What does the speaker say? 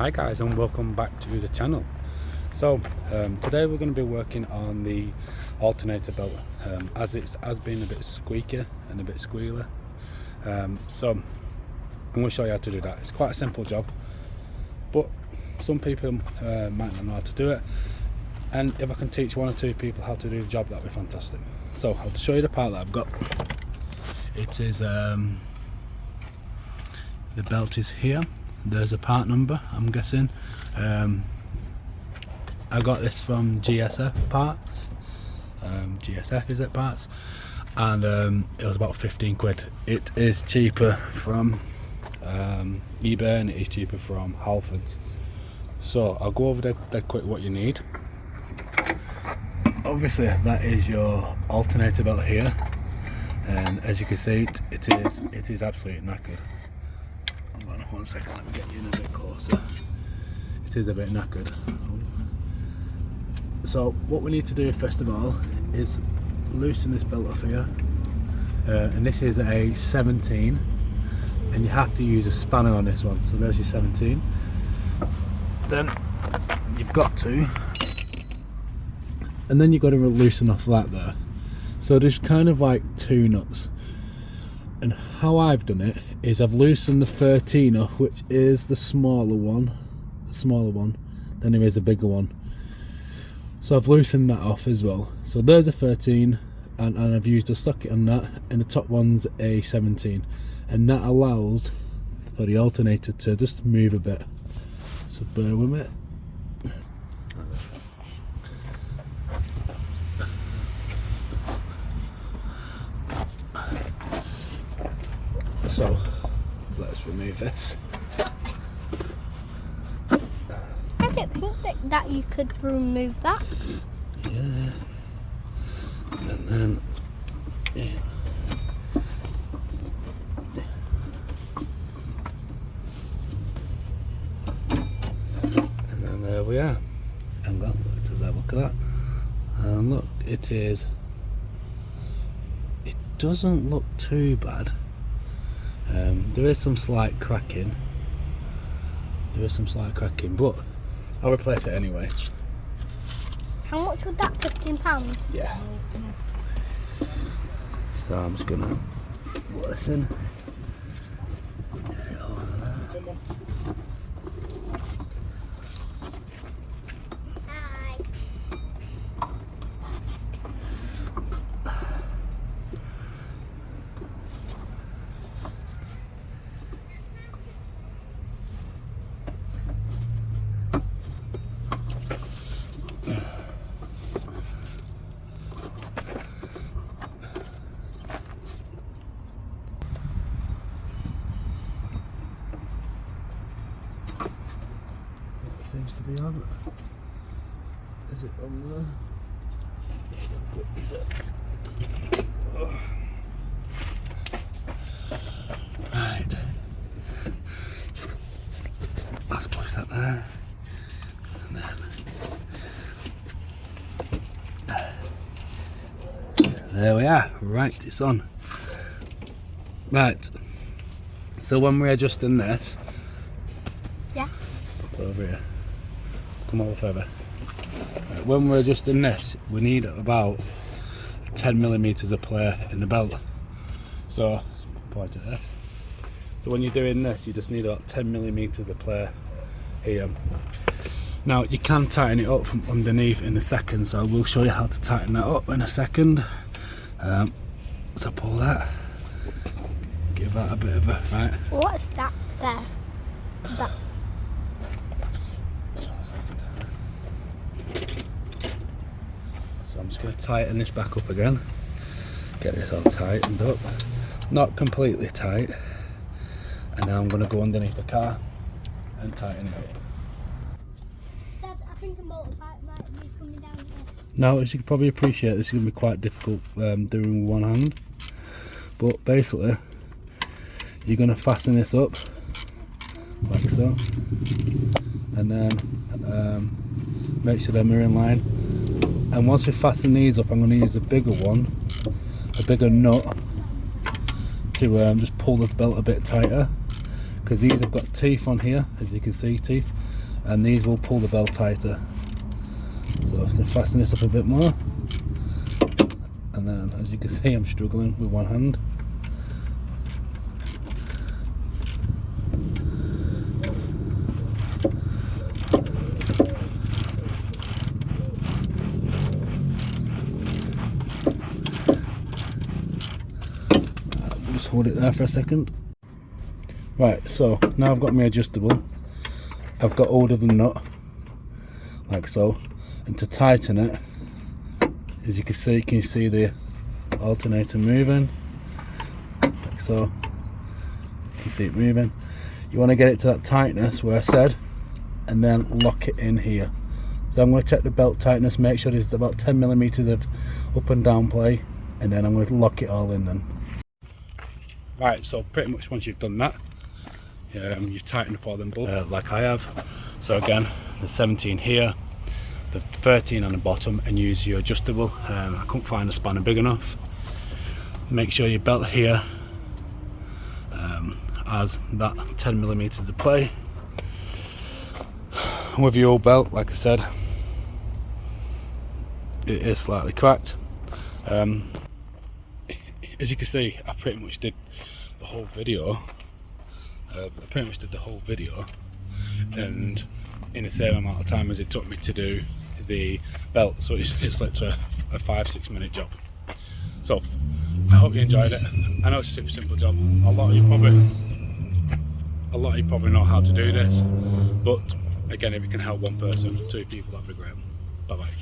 Hi guys, and welcome back to the channel. So today we're going to be working on the alternator belt, as it has been a bit squeaky and a bit squealy. So I'm going to show you how to do that. It's quite a simple job, but some people might not know how to do it, and if I can teach one or two people how to do the job, that'd be fantastic. So I'll show you the part that I've got. It is the belt is here. There's a part number, I'm guessing. I got this from GSF parts. GSF is it parts, and it was about 15 quid. It is cheaper from eBay, and it is cheaper from Halfords. So I'll go over dead quick what you need. Obviously that is your alternator belt here, and as you can see it is absolutely knackered. 1 second, let me get you in a bit closer. It is a bit knackered. So what we need to do first of all is loosen this belt off here, and this is a 17, and you have to use a spanner on this one. So there's your 17. Then you've got to, and then you've got to loosen off that there. So there's kind of like two nuts. And how I've done it is I've loosened the 13er, which is the smaller one, then there is a bigger one. So I've loosened that off as well. So there's a 13, and I've used a socket on that, and the top one's a 17, and that allows for the alternator to just move a bit. So bear with me. So let's remove this. I don't think that you could remove that. Yeah. And then there we are. Hang on, let's have a look at that. And look, it doesn't look too bad. There is some slight cracking. But I'll replace it anyway. How much would that? £15? Yeah. So I'm just gonna put this in. There we go. Hi. Seems to be on. Is it on there? Right. Let's push that there. And then there we are. Right, it's on. Right. So when we're adjusting this, Yeah. put it over here. Come over further. Right, when we're adjusting this, we need about 10mm of play in the belt. So point at this. So when you're doing this, you just need about 10mm of play here. Now you can tighten it up from underneath in a second, so we'll show you how to tighten that up in a second. So pull that, give that a bit of a right. What's that there? That. So I'm just going to tighten this back up again, get this all tightened up, not completely tight, and now I'm going to go underneath the car and tighten it up. Dad, I think a motorbike might be coming down this. Now, as you can probably appreciate, this is going to be quite difficult doing with one hand, but basically you're going to fasten this up like so, and then make sure they're in line. And once we fasten these up, I'm going to use a bigger one, a bigger nut, to just pull the belt a bit tighter, because these have got teeth on here, as you can see, teeth, and these will pull the belt tighter. So I can fasten this up a bit more, and then as you can see I'm struggling with one hand. Just hold it there for a second. Right, so now I've got my adjustable. I've got hold of the nut, like so, and to tighten it, as you can see the alternator moving, like so. You can see it moving. You want to get it to that tightness where I said, and then lock it in here. So I'm going to check the belt tightness, make sure there's about 10mm of up and down play, and then I'm going to lock it all in then. Right, so pretty much once you've done that, you've tightened up all them bolts like I have. So again, the 17 here, the 13 on the bottom, and use your adjustable. I couldn't find a spanner big enough. Make sure your belt here has that 10mm of play. With your old belt, like I said, it is slightly cracked. As you can see, I pretty much did the whole video. And in the same amount of time as it took me to do the belt, so it's like a 5-6 minute job. So I hope you enjoyed it. I know it's a super simple job. A lot of you probably know how to do this, but again, if it can help one person, 2 people, that'd be great. Bye bye.